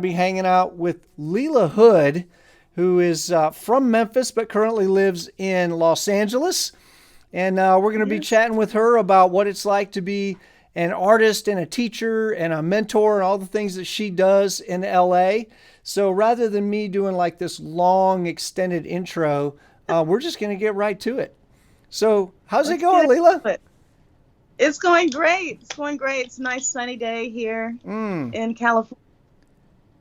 Be hanging out with Lila Hood, who is from Memphis but currently lives in Los Angeles. And we're going to be Yes. chatting with her about what it's like to be an artist and a teacher and a mentor and all the things that she does in LA. So rather than me doing like this long, extended intro, we're just going to get right to it. So, how's it Let's going, get Lila? into it. It's going great. It's going great. It's a nice sunny day here Mm, in California,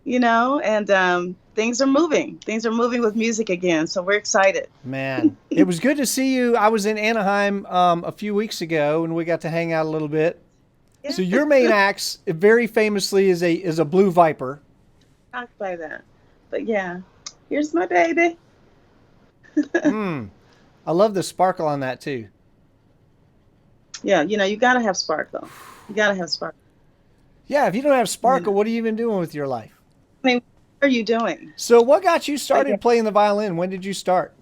and things are moving. Things are moving with music again. So we're excited. man, it was good to see you. I was in Anaheim a few weeks ago and we got to hang out a little bit. Yeah, So your main acts, very famously, is a blue viper. shocked by that. But yeah, here's my baby. Mm, I love the sparkle on that too. Yeah, you gotta have sparkle. You gotta have sparkle. Yeah, if you don't have You know, sparkle, what are you even doing with your life? I mean, what are you doing? So, what got you But yeah, started playing the violin? When did you start?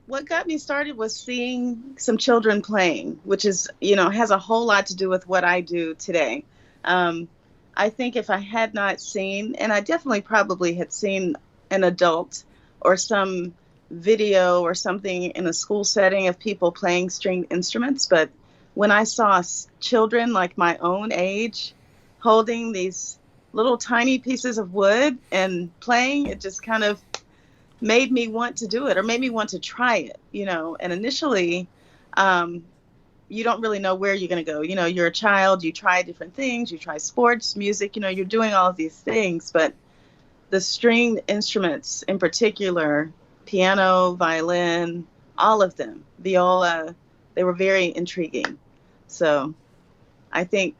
what got me started was seeing some children playing, which is, has a whole lot to do with what I do today. Um, I think if I had not seen, and I definitely probably had seen an adult or some video or something in a school setting of people playing stringed instruments, but when I saw children like my own age holding these little tiny pieces of wood and playing, it just kind of made me want to do it or made me want to try it. And initially, um, you don't really know where you're going to go. You're a child, you try different things, you try sports, music, you're doing all of these things, but the stringed instruments in particular, piano, violin, all of them, viola, they were very intriguing. So I think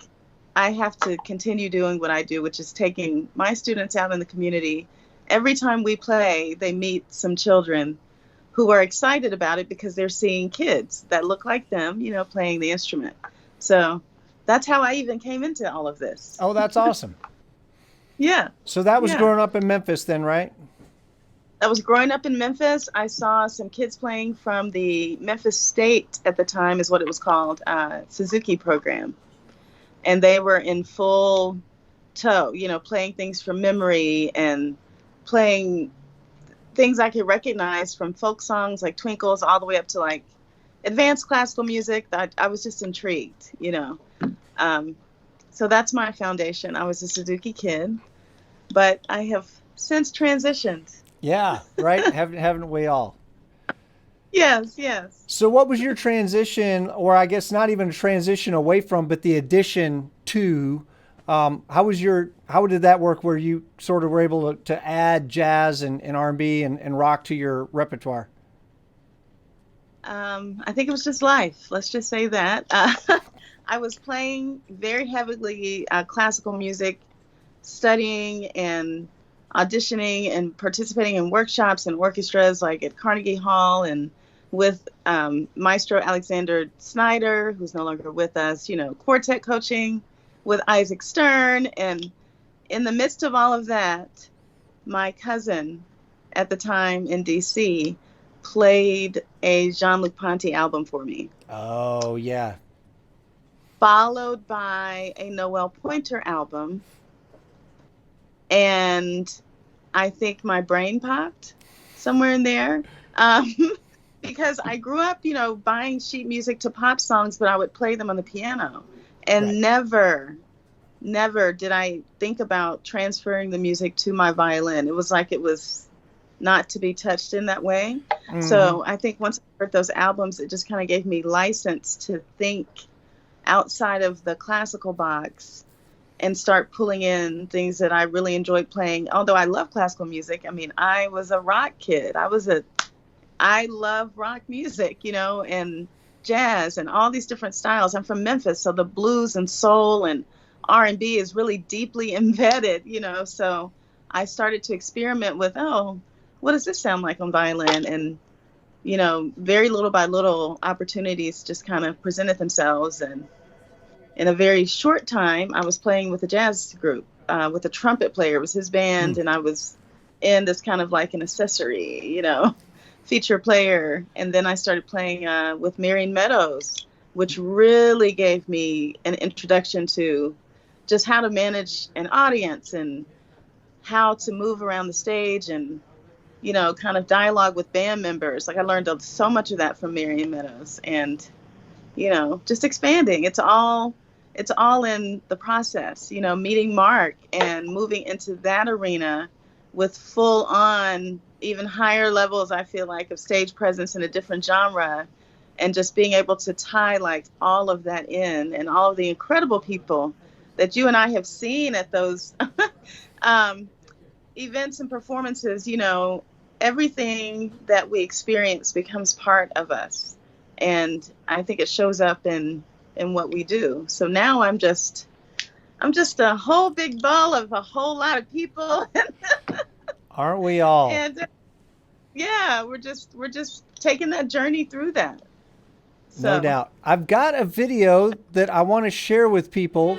I have to continue doing what I do, which is taking my students out in the community. Every time we play, they meet some children who are excited about it because they're seeing kids that look like them, playing the instrument. So that's how I even came into all of this. Oh, that's awesome. Yeah, So that was yeah. growing up in Memphis, then, right? I was growing up in Memphis. I saw some kids playing from the Memphis State at the time, is what it was called, Suzuki program. And they were in full tow, playing things from memory and playing things I could recognize from folk songs like Twinkles all the way up to like advanced classical music. That I was just intrigued. Um, so that's my foundation. I was a Suzuki kid, but I have since transitioned. Yeah, right. Haven't we all? Yes, yes. So, what was your transition, or I guess not even a transition away from, but the addition to? How did that work? Where you sort of were able to add jazz and R&B and rock to your repertoire? I think it was just life. Let's just say that. I was playing very heavily classical music, studying and auditioning and participating in workshops and orchestras like at Carnegie Hall and with Maestro Alexander Snyder, who's no longer with us, quartet coaching with Isaac Stern. And in the midst of all of that, my cousin at the time in DC played a Jean-Luc Ponty album for me, Oh yeah, followed by a Noel Pointer album. And I think my brain popped somewhere in there. Um, because I grew up, buying sheet music to pop songs, but I would play them on the piano. right. And never did I think about transferring the music to my violin. It was like it was not to be touched in that way. Hmm. So I think once I heard those albums, it just kind of gave me license to think outside of the classical box and start pulling in things that I really enjoyed playing. Although I love classical music, I mean, I was a rock kid. I love rock music, and jazz and all these different styles. I'm from Memphis, so the blues and soul and R&B is really deeply embedded. So I started to experiment with, oh, what does this sound like on violin? And, very little by little opportunities just kind of presented themselves. And in a very short time, I was playing with a jazz group, with a trumpet player. It was his Hmm. band, and I was in this kind of like an accessory, feature player. And then I started playing with Marion Meadows, which really gave me an introduction to just how to manage an audience and how to move around the stage and, kind of dialogue with band members. Like I learned so much of that from Marion Meadows, and, just expanding. It's all in the process, meeting Mark and moving into that arena with full on, even higher levels, I feel like, of stage presence in a different genre, and just being able to tie like all of that in, and all of the incredible people that you and I have seen at those events and performances. Everything that we experience becomes part of us. And I think it shows up in what we do. So now I'm just a whole big ball of a whole lot of people. Aren't we all? And yeah, we're just taking that journey through that. No doubt. I've got a video that I want to share with people.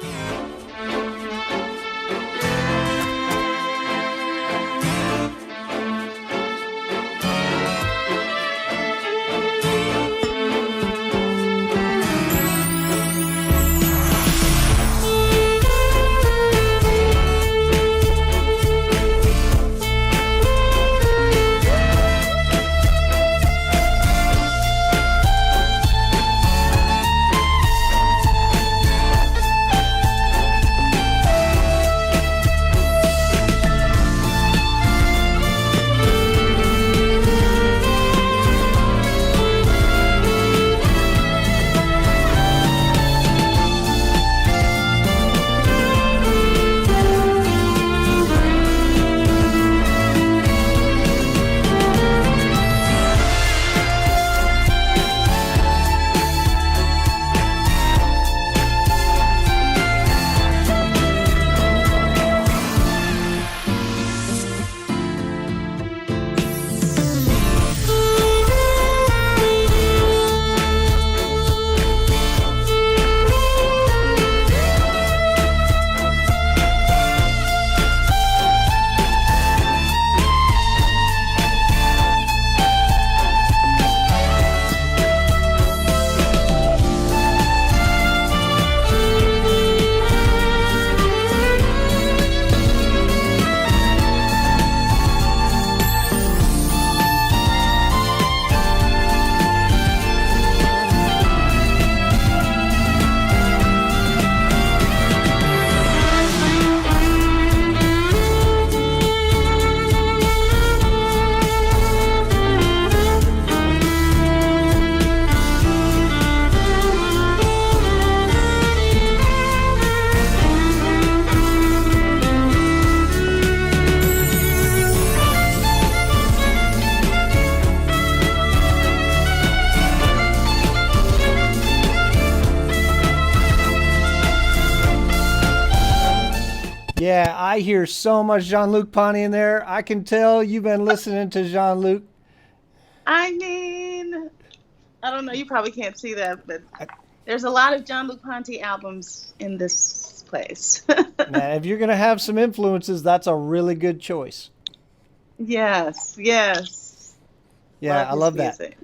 Yeah, I hear so much Jean-Luc Ponty in there. I can tell you've been listening to Jean-Luc. I mean, I don't know. You probably can't see that, but there's a lot of Jean-Luc Ponty albums in this place. Man, if you're going to have some influences, that's a really good choice. Yes, yes. Yeah, I love that.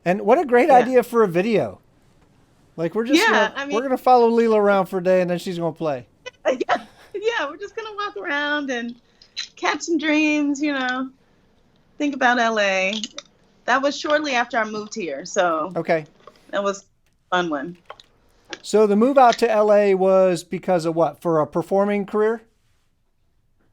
And what a great idea for a video. Like we're just we're gonna follow Lila around for a day, and then she's gonna play. Yeah, we're just gonna walk around and catch some dreams. Think about LA. That was shortly after I moved here, so okay, that was a fun one. So the move out to LA was because of what? For a performing career?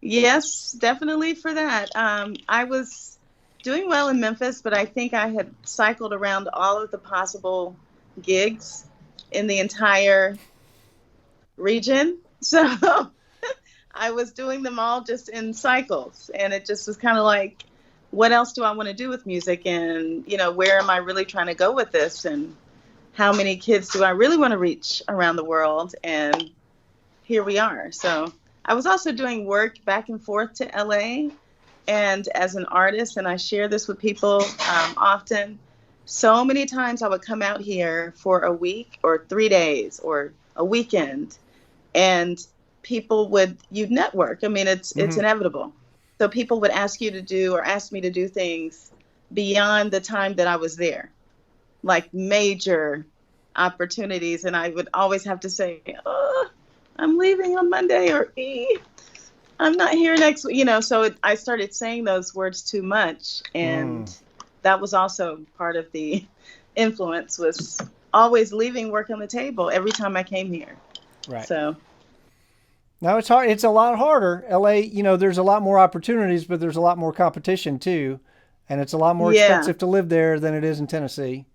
Yes, definitely for that. I was doing well in Memphis, but I think I had cycled around all of the possible gigs in the entire region. So I was doing them all just in cycles. And it just was kind of like, what else do I want to do with music? And, where am I really trying to go with this? And how many kids do I really want to reach around the world? And here we are. So I was also doing work back and forth to LA. And as an artist, and I share this with people often, so many times I would come out here for a week or 3 days or a weekend, and you'd network. I mean, it's inevitable. So people would ask you to do or ask me to do things beyond the time that I was there, like major opportunities. And I would always have to say, I'm leaving on Monday, or I'm not here next week. So I started saying those words too much, and that was also part of the influence, was always leaving work on the table every time I came here. Right. So now it's hard. It's a lot harder. LA, there's a lot more opportunities, but there's a lot more competition too. And it's a lot more expensive to live there than it is in Tennessee.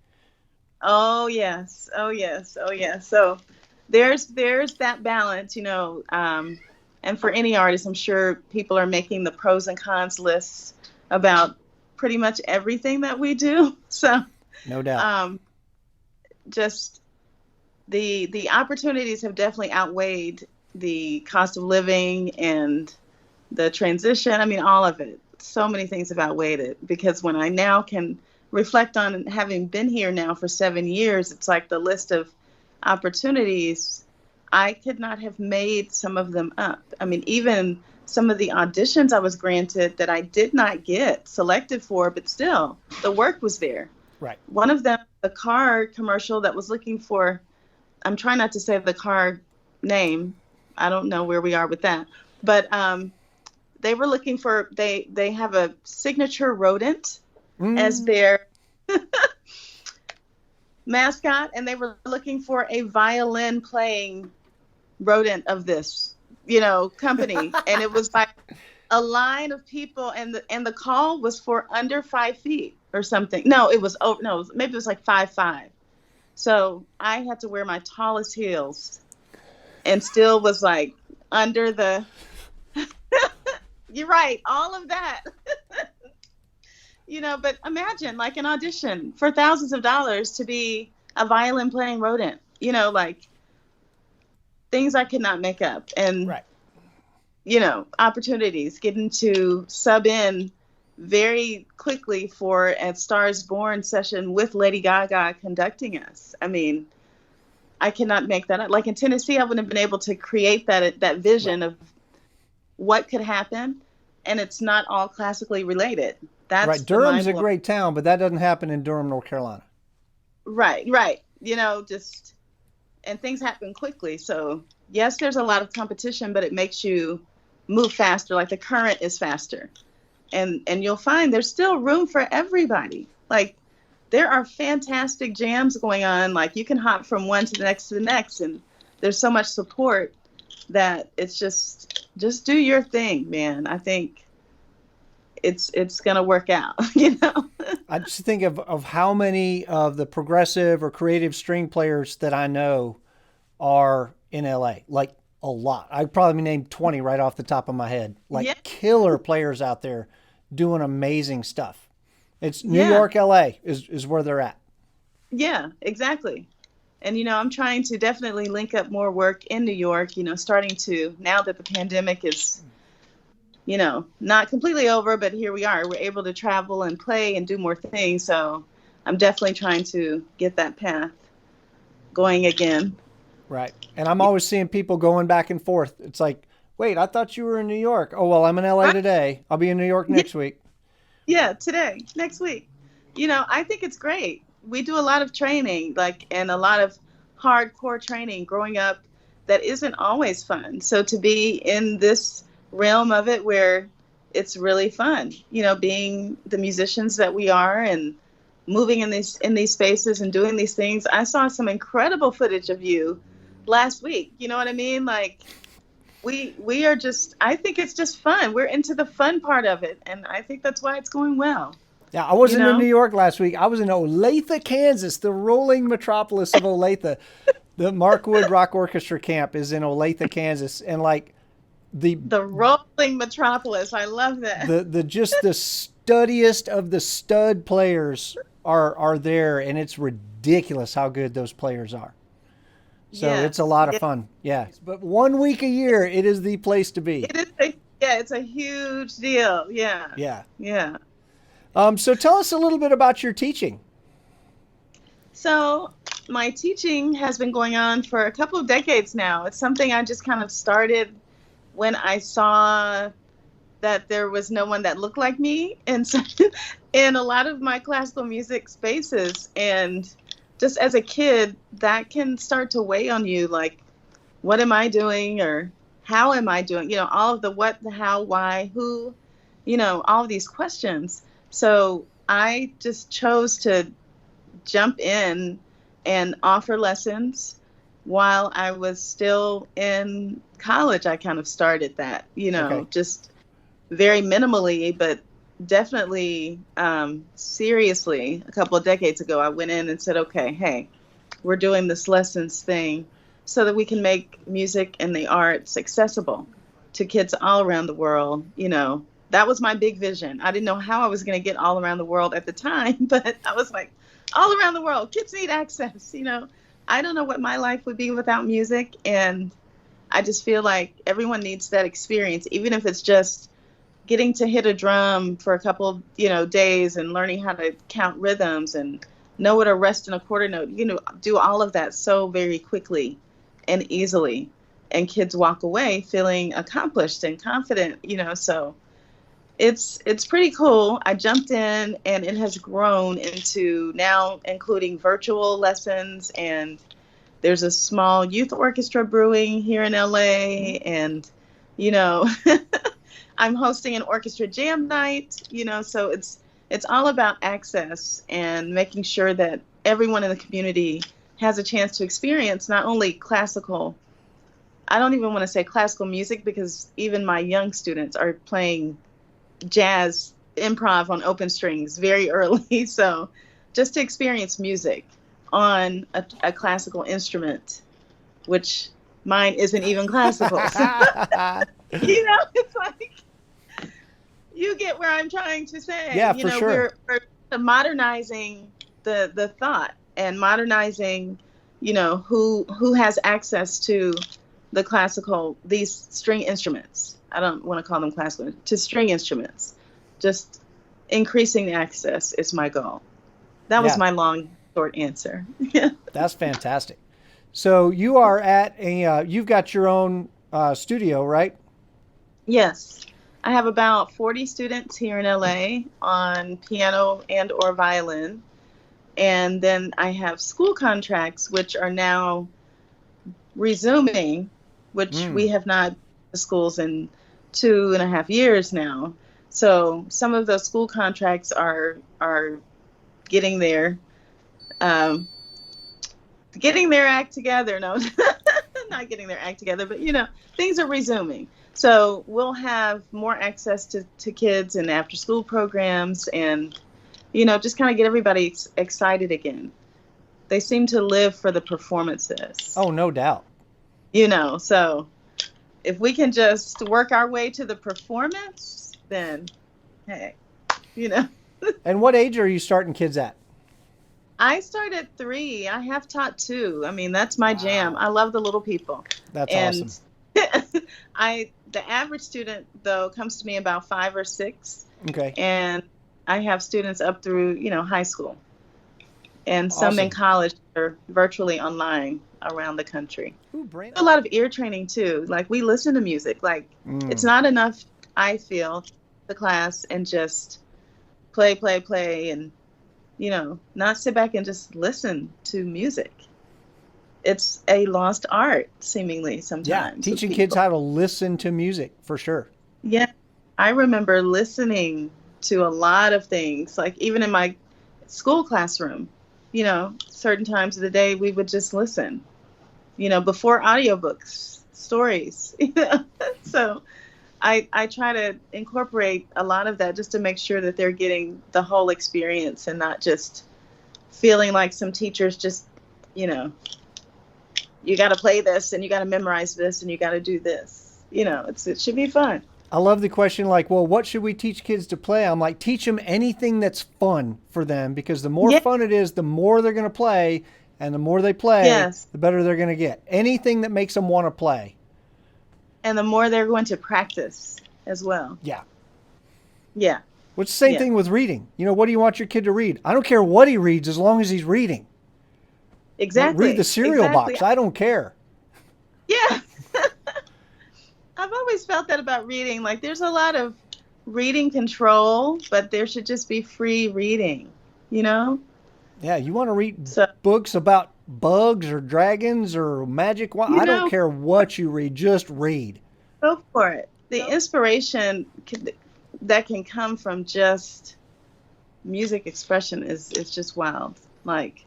Oh, yes. Oh, yes. Oh, yes. So there's that balance, and for any artist, I'm sure people are making the pros and cons lists about pretty much everything that we do. So no doubt. Just the opportunities have definitely outweighed the cost of living and the transition. I mean, all of it. So many things have outweighed it, because when I now can reflect on having been here now for 7 years, it's like the list of opportunities, I could not have made some of them up. I mean, even some of the auditions I was granted that I did not get selected for, but still the work was there. Right. One of them, the car commercial that was looking for, I'm trying not to say the car name. I don't know where we are with that, but they were looking for, they have a signature rodent as their mascot, and they were looking for a violin playing rodent of this, company. And it was like a line of people, and the call was for under 5 feet or something. No, it was over. No, maybe it was like 5'5". So I had to wear my tallest heels, and still was like under the. You're right, all of that. But imagine like an audition for thousands of dollars to be a violin playing rodent. Like things I could not make up, and right. Opportunities, getting to sub in very quickly for a Stars Born session with Lady Gaga conducting us. I mean, I cannot make that up. Like in Tennessee, I wouldn't have been able to create that vision of what could happen, and it's not all classically related. That's right. Durham's a great town, but that doesn't happen in Durham, North Carolina. Right. And things happen quickly. So yes, there's a lot of competition, but it makes you move faster. Like the current is faster, and you'll find there's still room for everybody. Like there are fantastic jams going on. Like you can hop from one to the next, and there's so much support that it's just do your thing, man. I think it's gonna work out. I just think of how many of the progressive or creative string players that I know are in LA. Like a lot. I'd probably name 20 right off the top of my head. Like killer players out there doing amazing stuff. It's New York, LA is where they're at. Yeah, exactly. And, I'm trying to definitely link up more work in New York, starting to, now that the pandemic is, not completely over, but here we are. We're able to travel and play and do more things. So I'm definitely trying to get that path going again. Right. And I'm always seeing people going back and forth. It's like, wait, I thought you were in New York. Oh, well, I'm in LA today. I'll be in New York next week. Yeah, today, next week. I think it's great. We do a lot of training, and a lot of hardcore training growing up that isn't always fun. So to be in this realm of it where it's really fun, being the musicians that we are and moving in these spaces and doing these things. I saw some incredible footage of you last week. You know what I mean? Like we are just, I think it's just fun. We're into the fun part of it, and I think that's why it's going well. Yeah, I wasn't in New York last week. I was in Olathe, Kansas, the rolling metropolis of Olathe. The Mark Wood Rock Orchestra camp is in Olathe, Kansas, and like the rolling metropolis. I love that. The just the studdiest of the stud players are there, and it's ridiculous how good those players are. So it's a lot of fun. Yeah, but 1 week a year, it is the place to be. It is. It's a huge deal. Yeah. So tell us a little bit about your teaching. So my teaching has been going on for a couple of decades now. It's something I just kind of started when I saw that there was no one that looked like me in a lot of my classical music spaces. And just as a kid, that can start to weigh on you. Like, what am I doing, or how am I doing? All of the what, the how, why, who, all of these questions. So I just chose to jump in and offer lessons while I was still in college. I kind of started that, Okay. just very minimally, but definitely seriously. A couple of decades ago, I went in and said, okay, hey, we're doing this lessons thing so that we can make music and the arts accessible to kids all around the world. That was my big vision. I didn't know how I was going to get all around the world at the time, but I was like, all around the world, kids need access. I don't know what my life would be without music. And I just feel like everyone needs that experience, even if it's just getting to hit a drum for a couple, days, and learning how to count rhythms and know what a rest and a quarter note, do all of that so very quickly and easily. And kids walk away feeling accomplished and confident, so it's pretty cool. I jumped in, and it has grown into now including virtual lessons, and there's a small youth orchestra brewing here in LA, and you know I'm hosting an orchestra jam night, so it's all about access and making sure that everyone in the community has a chance to experience not only classical, I don't even want to say classical music, because even my young students are playing jazz improv on open strings very early. So just to experience music on a classical instrument, which mine isn't even classical. So, it's like, you get where I'm trying to say. Yeah, for sure. We're modernizing the thought, and modernizing, who has access to the classical, these string instruments. I don't want to call them classical, to string instruments. Just increasing the access is my goal. That was Yeah, my long, short answer. that's fantastic. So you are at you've got your own studio, right? Yes. I have about 40 students here in LA on piano and or violin. And then I have school contracts, which are now resuming, which Mm. we have not been to schools in 2.5 years now. So some of those school contracts are getting um, their act together. No, not getting their act together, but things are resuming. So we'll have more access to kids and after school programs, and just kind of get everybody excited again. They seem to live for the performances. Oh, no doubt. So if we can just work our way to the performance, then hey, you know. And what age are you starting kids at? I start at 3. I have taught 2. I mean, that's my jam. Wow. I love the little people. That's And awesome. the average student though comes to me about 5 or 6, Okay. and I have students up through, high school, and some in Awesome. college are virtually online around the country. Ooh, brain. A lot of ear training too. Like, we listen to music. Like, it's Mm. not enough, I feel, the class and just play, and not sit back and just listen to music. It's a lost art, seemingly, Yeah, sometimes, with teaching kids people. how to listen to music for sure. Yeah, I remember listening to a lot of things, like even in my school classroom, certain times of the day we would just listen, before audiobooks, stories. So I try to incorporate a lot of that just to make sure that they're getting the whole experience and not just feeling like some teachers just, you got to play this and you got to memorize this and you got to do this. It should be fun. I love the question like, well, what should we teach kids to play? I'm like, teach them anything that's fun for them, because the more Yeah. fun it is, the more they're going to play. And the more they play, Yes. the better they're going to get. Anything that makes them want to play. And the more they're going to practice as well. Yeah. Yeah. Which is the same Yeah. thing with reading. What do you want your kid to read? I don't care what he reads as long as he's reading. Exactly. Read the cereal Exactly. box. I don't care. Yeah. I've always felt that about reading. Like, there's a lot of reading control, but there should just be free reading, Yeah, you want to read So, books about bugs or dragons or magic. You I don't know, care what you read, just read. go for it. The inspiration that can come from just music expression is just wild. Like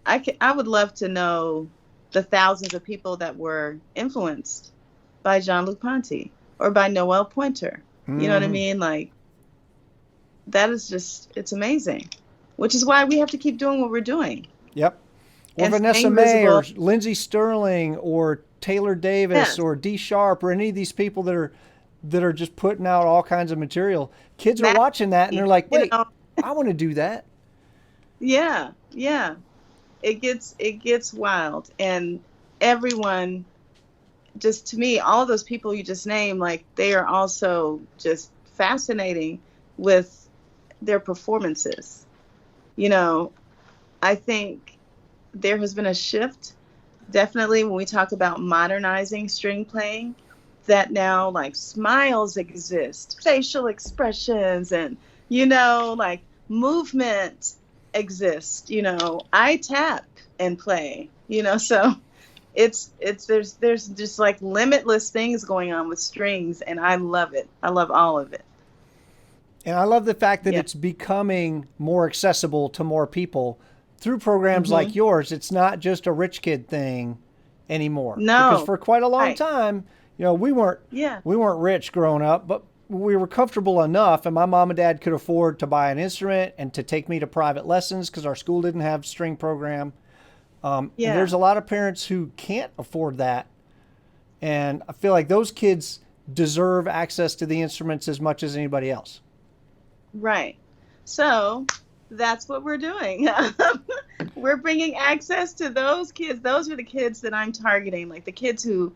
I would love to know the thousands of people that were influenced by Jean-Luc Ponty or by Noel Pointer. You know what I Hmm. mean? Like that is just it's amazing. Which is why we have to keep doing what we're doing Yep. Or and Vanessa staying Mae or visible. Lindsey Sterling or Taylor Davis Yes. or D Sharp or any of these people that are just putting out all kinds of material. Kids are Matt, watching that and they're like, you wait, know, I want to do that. yeah, yeah. It gets wild and everyone just to me, all those people you just named, like they are also just fascinating with their performances. You know, I think there has been a shift, definitely, when we talk about modernizing string playing, that now like smiles exist, facial expressions, and, like movement exists. I tap and play, so there's just like limitless things going on with strings, and I love it. I love all of it. And I love the fact that Yeah. it's becoming more accessible to more people through programs like Hmm. yours. It's not just a rich kid thing anymore. Because No. for quite a long Right. time, we weren't Yeah. we weren't rich growing up, but we were comfortable enough and my mom and dad could afford to buy an instrument and to take me to private lessons because our school didn't have string program. And there's Yeah. a lot of parents who can't afford that. And I feel like those kids deserve access to the instruments as much as anybody else. Right. So that's what we're doing. We're bringing access to those kids. Those are the kids that I'm targeting, like the kids who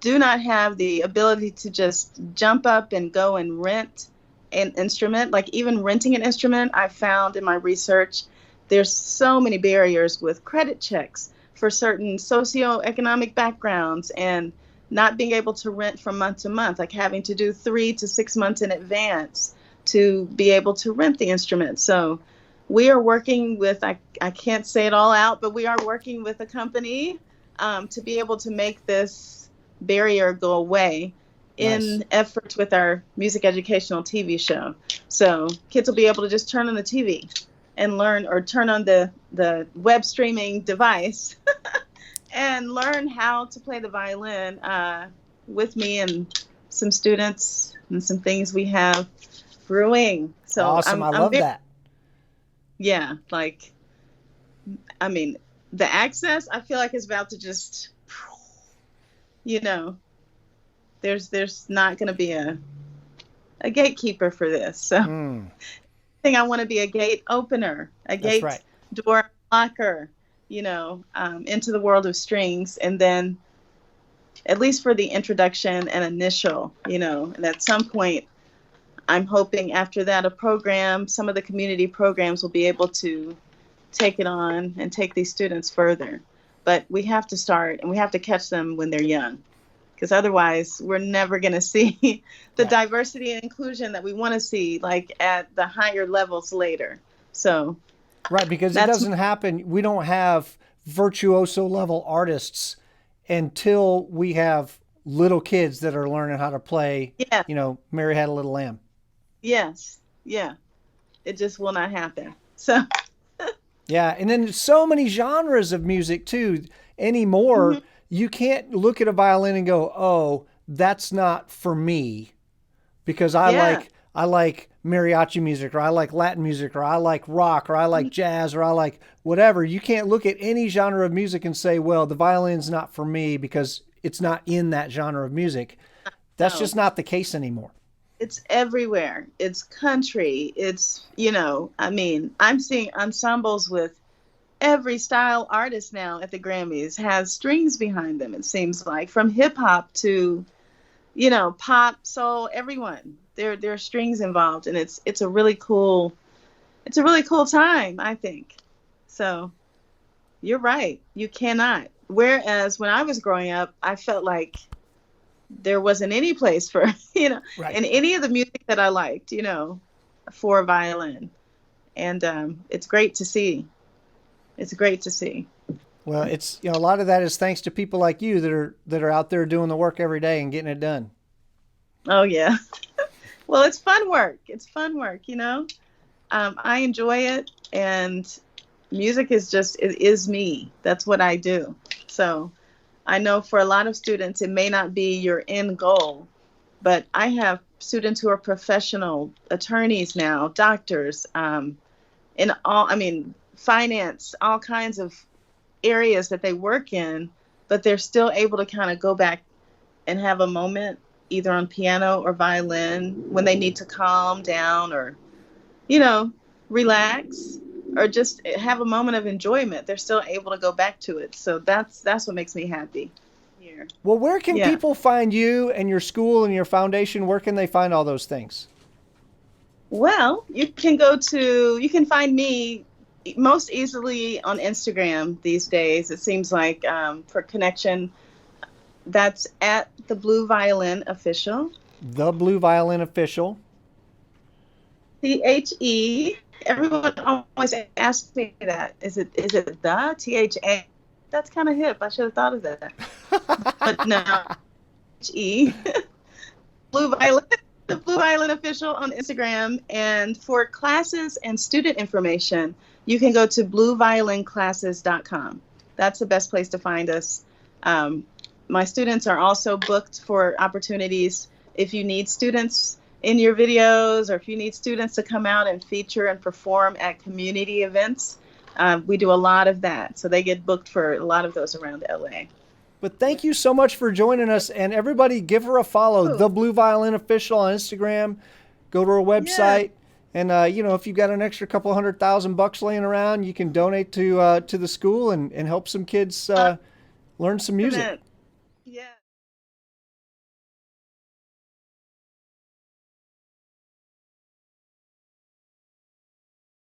do not have the ability to just jump up and go and rent an instrument. Like even renting an instrument, I found in my research, there's so many barriers with credit checks for certain socioeconomic backgrounds and not being able to rent from month to month, like having to do 3 to 6 months in advance to be able to rent the instrument. So we are working with, I can't say it all out, but we are working with a company to be able to make this barrier go away Nice. in efforts with our music educational TV show. So kids will be able to just turn on the TV and learn, or turn on the web streaming device and learn how to play the violin with me and some students and some things we have brewing. So Awesome. I I'm love very, that. yeah, like I mean the access I feel like is about to just, you know there's not going to be a gatekeeper for this. So I Mm, think I want to be a gate opener, a that's gate right. door locker, into the world of strings, and then at least for the introduction and initial, and at some point I'm hoping after that some of the community programs will be able to take it on and take these students further. But we have to start and we have to catch them when they're young, because otherwise we're never going to see the Right. diversity and inclusion that we want to see like at the higher levels later. So Right. Because it that's doesn't happen. We don't have virtuoso level artists until we have little kids that are learning how to play, yeah, Mary Had a Little Lamb. yes, yeah. It just will not happen. So Yeah. And then so many genres of music too. Anymore, mhm, you can't look at a violin and go, oh, that's not for me because yeah, I like mariachi music or I like Latin music or I like rock or I like mhm, jazz or I like whatever. You can't look at any genre of music and say, well, the violin's not for me because it's not in that genre of music. That's no. just not the case anymore. It's everywhere. It's country. I'm seeing ensembles with every style artist now at the Grammys has strings behind them, it seems like, from hip hop to, pop, soul, everyone. There are strings involved, and it's a really cool time, I think. So you're right. You cannot. Whereas when I was growing up, I felt like there wasn't any place for, Right. in any of the music that I liked, for violin. And it's great to see. It's great to see. Well, it's a lot of that is thanks to people like you that are out there doing the work every day and getting it done. Oh yeah. Well, it's fun work. It's fun work, you know. I enjoy it, and music is just it is me. That's what I do. So I know for a lot of students, it may not be your end goal, but I have students who are professional attorneys now, doctors, in all, I mean, finance, all kinds of areas that they work in, but they're still able to kind of go back and have a moment either on piano or violin when they need to calm down or, you know, relax or just have a moment of enjoyment. They're still able to go back to it. So that's what makes me happy here. Well, where can Yeah. people find you and your school and your foundation? Where can they find all those things? Well, you can find me most easily on Instagram these days. It seems like for connection, that's at the Blue Violin Official. The Blue Violin Official. THE. Everyone always asks me that. Is it the THA? That's kind of hip. I should have thought of that. But no, THE. Blue Violin. The Blue Violin Official on Instagram. And for classes and student information, you can go to blueviolinclasses.com. That's the best place to find us. My students are also booked for opportunities if you need students in your videos or if you need students to come out and feature and perform at community events. We do a lot of that. So they get booked for a lot of those around LA. But thank you so much for joining us. And everybody, give her a follow. The Blue Violin Official on Instagram. Go to her website. And, if you've got an extra couple $100,000 laying around, you can donate to the school and help some kids learn some music.